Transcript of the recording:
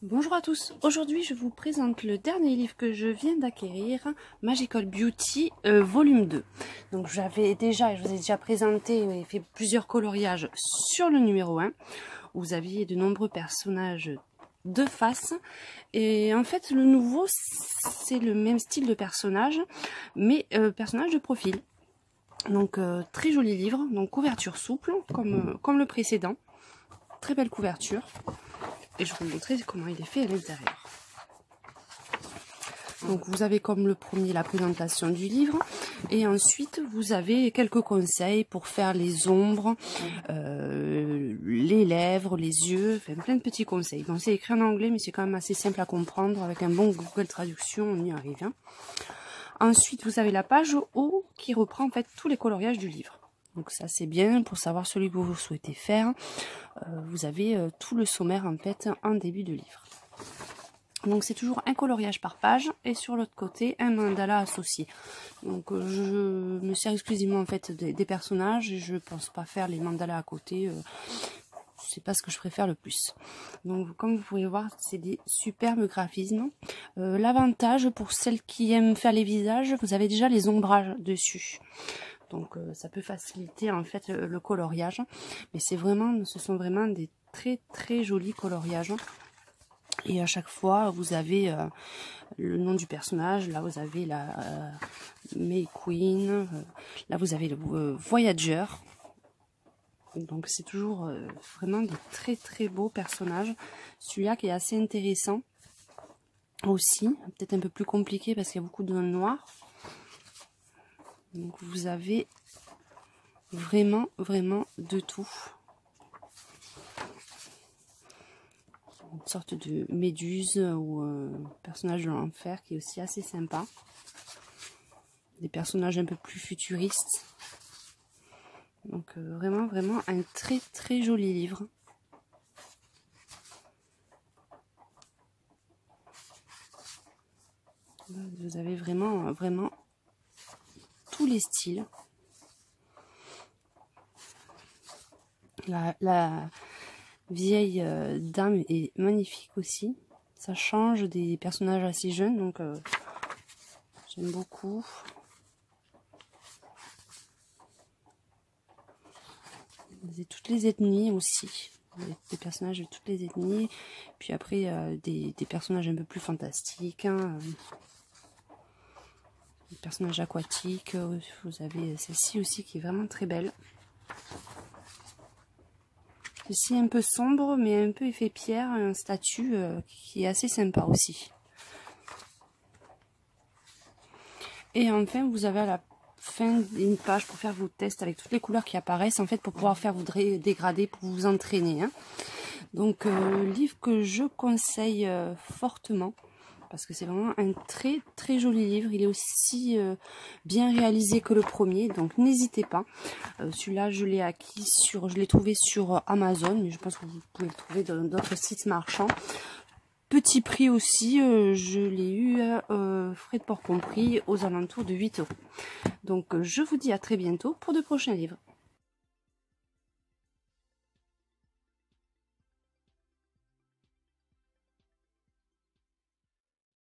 Bonjour à tous, aujourd'hui je vous présente le dernier livre que je viens d'acquérir, Magical Beauty volume 2. Donc je vous ai déjà présenté et fait plusieurs coloriages sur le numéro 1, où vous aviez de nombreux personnages de face. Et en fait le nouveau c'est le même style de personnage, mais personnage de profil. Donc très joli livre, donc couverture souple comme le précédent, très belle couverture. Et je vais vous montrer comment il est fait à l'intérieur. Donc vous avez comme le premier la présentation du livre. Et ensuite vous avez quelques conseils pour faire les ombres, les lèvres, les yeux. Enfin plein de petits conseils. Bon, c'est écrit en anglais mais c'est quand même assez simple à comprendre. Avec un bon Google Traduction on y arrive. Hein. Ensuite vous avez la page haut qui reprend en fait tous les coloriages du livre. Donc ça c'est bien pour savoir celui que vous souhaitez faire. Vous avez tout le sommaire en fait en début de livre. Donc c'est toujours un coloriage par page et sur l'autre côté un mandala associé. Donc je me sers exclusivement en fait des personnages et je pense pas faire les mandalas à côté. C'est pas ce que je préfère le plus. Donc comme vous pouvez voir c'est des superbes graphismes. L'avantage pour celles qui aiment faire les visages, vous avez déjà les ombrages dessus. Donc ça peut faciliter en fait le coloriage. Mais ce sont vraiment des très jolis coloriages. Et à chaque fois vous avez le nom du personnage. Là vous avez la May Queen. Là vous avez le Voyager. Donc c'est toujours vraiment des très beaux personnages. Celui-là qui est assez intéressant aussi. Peut-être un peu plus compliqué parce qu'il y a beaucoup de noirs. Donc vous avez vraiment de tout. Une sorte de méduse ou personnage de l'enfer qui est aussi assez sympa. Des personnages un peu plus futuristes. Donc vraiment un très joli livre. Vous avez vraiment tous les styles. La vieille dame est magnifique aussi. Ça change des personnages assez jeunes, donc j'aime beaucoup. Vous avez toutes les ethnies aussi. Des personnages de toutes les ethnies. Puis après des personnages un peu plus fantastiques. Hein. Des personnages aquatiques. Vous avez celle-ci aussi qui est vraiment très belle. Ici un peu sombre mais un peu effet pierre, un statue qui est assez sympa aussi. Et enfin vous avez à la fin une page pour faire vos tests avec toutes les couleurs qui apparaissent en fait pour pouvoir faire vos dégradés pour vous entraîner. Hein. Donc livre que je conseille fortement. Parce que c'est vraiment un très joli livre. Il est aussi bien réalisé que le premier. Donc n'hésitez pas. Celui-là je l'ai trouvé sur Amazon. Mais je pense que vous pouvez le trouver dans d'autres sites marchands. Petit prix aussi. Je l'ai eu frais de port compris aux alentours de 8 €. Donc je vous dis à très bientôt pour de prochains livres.